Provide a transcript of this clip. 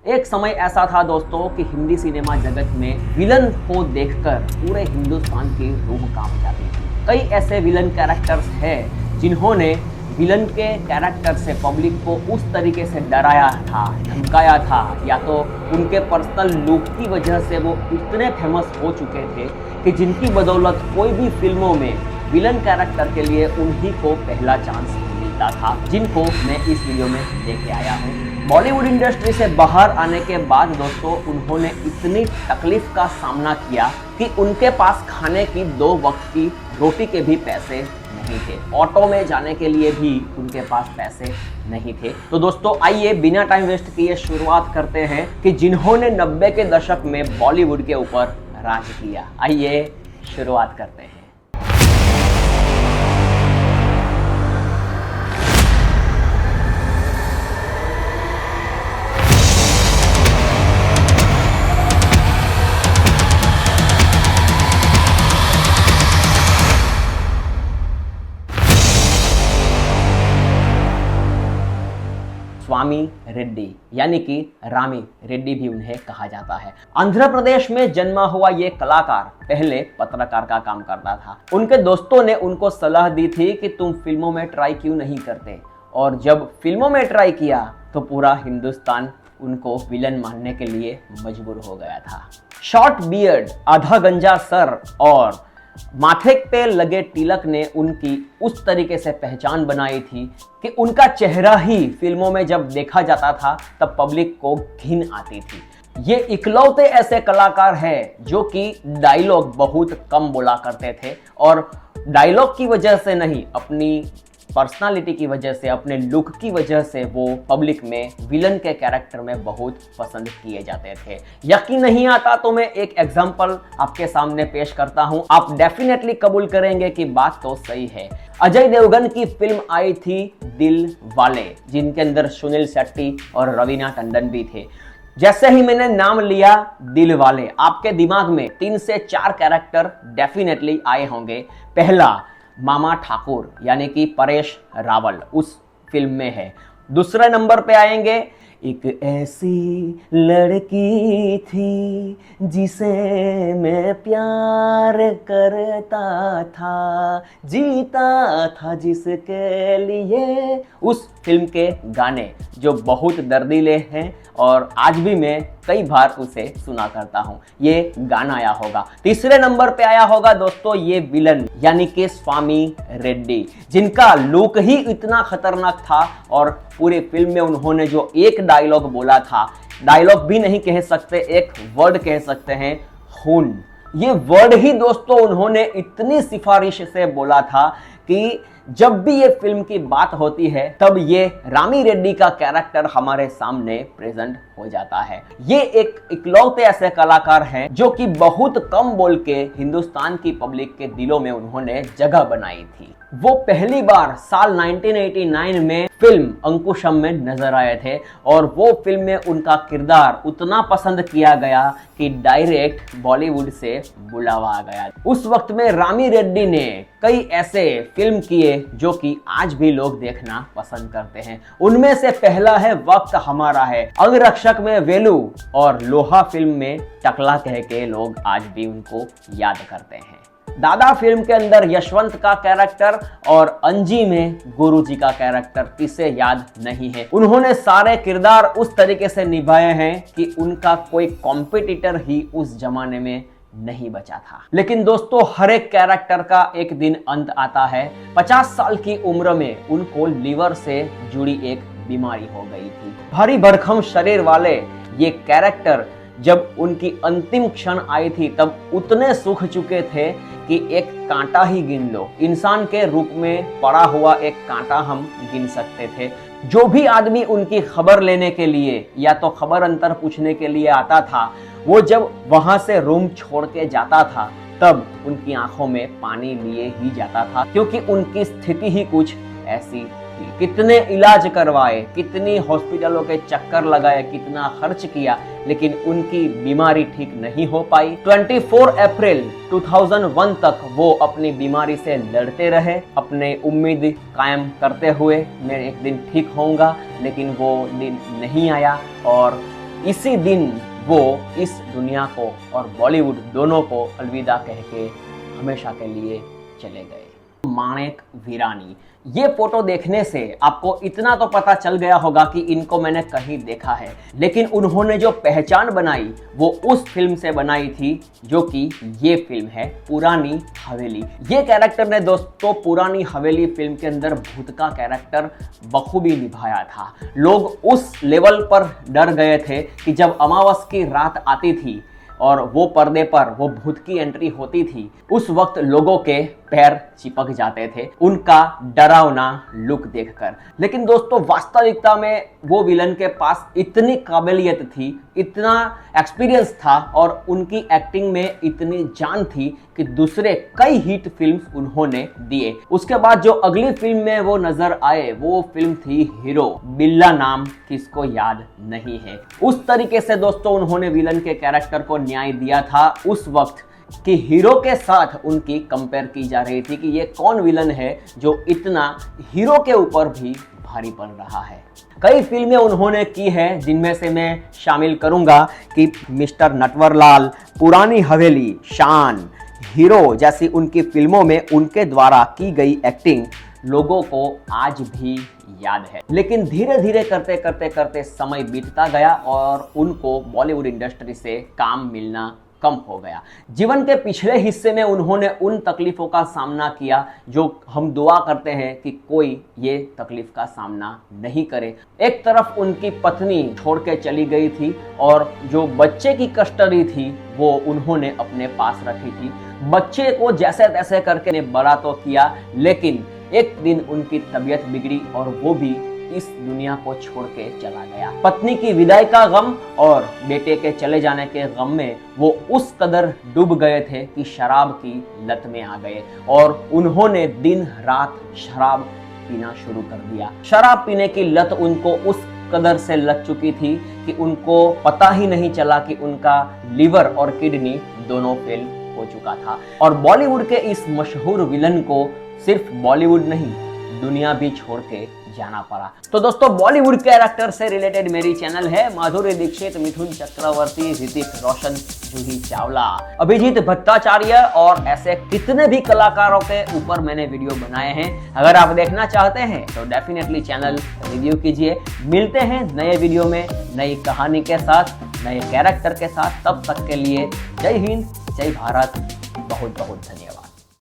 एक समय ऐसा था दोस्तों कि हिंदी सिनेमा जगत में विलन को देखकर पूरे हिंदुस्तान की रूह कांप जाती थी। कई ऐसे विलन कैरेक्टर्स हैं जिन्होंने विलन के कैरेक्टर से पब्लिक को उस तरीके से डराया था, धमकाया था, या तो उनके पर्सनल लुक की वजह से वो इतने फेमस हो चुके थे कि जिनकी बदौलत कोई भी फिल्मों में विलन कैरेक्टर के लिए उन्हीं को पहला चांस मिलता था, जिनको मैं इस वीडियो में लेके आया हूँ। बॉलीवुड इंडस्ट्री से बाहर आने के बाद दोस्तों उन्होंने इतनी तकलीफ का सामना किया कि उनके पास खाने की 2 वक्त की रोटी के भी पैसे नहीं थे, ऑटो में जाने के लिए भी उनके पास पैसे नहीं थे। तो दोस्तों आइए बिना टाइम वेस्ट किए शुरुआत करते हैं कि जिन्होंने 90 के दशक में बॉलीवुड के ऊपर राज किया। आइए शुरुआत करते हैं। स्वामी रेड्डी यानी कि रामी रेड्डी भी उन्हें कहा जाता है। आंध्र प्रदेश में जन्मा हुआ ये कलाकार पहले पत्रकार का काम करता था। उनके दोस्तों ने उनको सलाह दी थी कि तुम फिल्मों में ट्राई क्यों नहीं करते, और जब फिल्मों में ट्राई किया तो पूरा हिंदुस्तान उनको विलन मानने के लिए मजबूर हो गया था। शॉर्ट बियर्ड, आधा गंजा सर और माथे पे लगे तिलक ने उनकी उस तरीके से पहचान बनाई थी कि उनका चेहरा ही फिल्मों में जब देखा जाता था तब पब्लिक को घिन आती थी। ये इकलौते ऐसे कलाकार हैं जो कि डायलॉग बहुत कम बोला करते थे, और डायलॉग की वजह से नहीं, अपनी पर्सनालिटी की वजह से, अपने लुक की वजह से वो पब्लिक में विलन के कैरेक्टर में बहुत पसंद किए जाते थे। यकीन नहीं आता तो मैं एक एग्जांपल आपके सामने पेश करता हूं, आप डेफिनेटली कबूल करेंगे कि बात तो सही है। अजय देवगन की फिल्म आई थी दिल वाले, जिनके अंदर सुनील शेट्टी और रवीना टंडन भी थे। जैसे ही मैंने नाम लिया दिल वाले, आपके दिमाग में 3 से 4 कैरेक्टर डेफिनेटली आए होंगे। पहला मामा ठाकुर यानी कि परेश रावल उस फिल्म में है। दूसरे नंबर पे आएंगे एक ऐसी लड़की थी जिसे मैं प्यार करता था, जीता था जिसके लिए, उस फिल्म के गाने जो बहुत दर्दीले हैं और आज भी मैं कई बार उसे सुना करता हूं। ये गाना आया होगा। तीसरे नंबर पे आया होगा दोस्तों ये विलन यानी कि स्वामी रेड्डी, जिनका लुक ही इतना खतरनाक था और पूरी फिल्म में उन्होंने जो एक डायलॉग बोला था, डायलॉग भी नहीं कह सकते, एक वर्ड कह सकते हैं, खून। ये वर्ड ही दोस्तों उन्होंने इतनी सिफारिश से बोला था कि जब भी ये फिल्म की बात होती है तब ये रामी रेड्डी का कैरेक्टर हमारे सामने प्रेजेंट हो जाता है। ये एक इकलौते ऐसे कलाकार हैं जो कि बहुत कम बोल के हिंदुस्तान की पब्लिक के दिलों में उन्होंने जगह बनाई थी। वो पहली बार साल 1989 में फिल्म अंकुशम में नजर आए थे और वो फिल्म में उनका किरदार उतना पसंद किया गया कि डायरेक्ट बॉलीवुड से बुलावा आ गया। उस वक्त में रामी रेड्डी ने कई ऐसे फिल्म किए जो कि आज भी लोग देखना पसंद करते हैं। उनमें से पहला है वक्त हमारा है, अंगरक्षक में वेलू और लोहा फिल्म में टकला कह के लोग आज भी उनको याद करते हैं। दादा फिल्म के अंदर यशवंत का कैरेक्टर और अंजी में गुरुजी का कैरेक्टर किसे याद नहीं है। उन्होंने सारे किरदार उस तरीके से निभाए हैं कि उनका कोई कॉम्पिटिटर ही उस जमाने में नहीं बचा था। लेकिन दोस्तों हर एक कैरेक्टर का एक दिन अंत आता है। 50 साल की उम्र में उनको लीवर से जुड़ी एक बीमारी हो गई थी। भारी भरकम शरीर वाले ये कैरेक्टर जब उनकी अंतिम क्षण आई थी तब उतने सूख चुके थे कि एक कांटा ही गिन लो, इंसान के रूप में पड़ा हुआ एक कांटा हम गिन सकते थे। जो भी आदमी उनकी खबर लेने के लिए या तो खबर अंतर पूछने के लिए आता था, वो जब वहां से रूम छोड़ के जाता था तब उनकी आंखों में पानी लिए ही जाता था, क्योंकि उनकी स्थिति ही कुछ ऐसी थी। कितने इलाज करवाए, कितनी हॉस्पिटलों के चक्कर लगाए, कितना खर्च किया, लेकिन उनकी बीमारी ठीक नहीं हो पाई। 24 अप्रैल 2001 तक वो अपनी बीमारी से लड़ते रहे, अपने उम्मीद कायम करते हुए मैं एक दिन ठीक होऊंगा, लेकिन वो दिन नहीं आया और इसी दिन वो इस दुनिया को और बॉलीवुड दोनों को अलविदा कह के हमेशा के लिए चले गए। माणिक वीरानी, ये फोटो देखने से आपको इतना तो पता चल गया होगा कि इनको मैंने कहीं देखा है, लेकिन उन्होंने जो पहचान बनाई वो उस फिल्म से बनाई थी जो कि ये फिल्म है पुरानी हवेली। ये कैरेक्टर ने दोस्तों पुरानी हवेली फिल्म के अंदर भूत का कैरेक्टर बखूबी निभाया था। लोग उस लेवल पर डर गए थे कि जब अमावस की रात आती थी और वो पर्दे पर वो भूत की एंट्री होती थी, उस वक्त लोगों के पैर चिपक जाते थे उनका डरावना लुक देखकर। लेकिन दोस्तों वास्तविकता में वो विलन के पास इतनी काबिलियत थी, इतना एक्सपीरियंस था और उनकी एक्टिंग में इतनी जान थी कि दूसरे कई हिट फिल्म्स उन्होंने दिए। उसके बाद जो अगली फिल्म में वो नजर आए वो फिल्म थी हीरो। बिल्ला नाम किसको याद नहीं है। उस तरीके से दोस्तों उन्होंने विलन के कैरेक्टर को न्याय दिया था उस वक्त कि हीरो के साथ उनकी कंपेयर की जा रही थी कि ये कौन विलन है जो इतना हीरो के ऊपर भी भारी पड़ रहा है। कई फिल्में उन्होंने की है जिनमें से मैं शामिल करूंगा कि मिस्टर नटवरलाल, पुरानी हवेली, शान, हीरो जैसी उनकी फिल्मों में उनके द्वारा की गई एक्टिंग लोगों को आज भी याद है। लेकिन धीरे धीरे करते करते करते समय बीतता गया और उनको बॉलीवुड इंडस्ट्री से काम मिलना कम हो गया। जीवन के पिछले हिस्से में उन्होंने उन तकलीफों का सामना किया जो हम दुआ करते हैं कि कोई ये तकलीफ का सामना नहीं करे। एक तरफ उनकी पत्नी छोड़ के चली गई थी और जो बच्चे की कस्टडी थी वो उन्होंने अपने पास रखी थी। बच्चे को जैसे तैसे करके ने बड़ा तो किया, लेकिन एक दिन उनकी तबीयत बिगड़ी और वो भी इस दुनिया को छोड़ के चला गया। पत्नी की विदाई का गम और बेटे के चले जाने के गम में वो उस कदर डूब गए थे कि शराब की लत में आ गए और उन्होंने दिन रात शराब पीना शुरू कर दिया। शराब पीने की लत उनको उस कदर से लग चुकी थी कि उनको पता ही नहीं चला कि उनका लीवर और किडनी दोनों फेल हो चुका था। और बॉलीवुड के इस मशहूर विलन को सिर्फ बॉलीवुड नहीं दुनिया भी छोड़ के जाना पड़ा। तो दोस्तों बॉलीवुड कैरेक्टर से रिलेटेड मेरी चैनल है माधुरी दीक्षित, मिथुन चक्रवर्ती, ऋतिक रोशन, जूही चावला, अभिजीत भट्टाचार्य और ऐसे कितने भी कलाकारों के ऊपर मैंने वीडियो बनाए हैं। अगर आप देखना चाहते हैं तो डेफिनेटली चैनल रिव्यू कीजिए। मिलते हैं नए वीडियो में नई कहानी के साथ, नए कैरेक्टर के साथ। तब तक के लिए जय हिंद, जय भारत, बहुत बहुत धन्यवाद।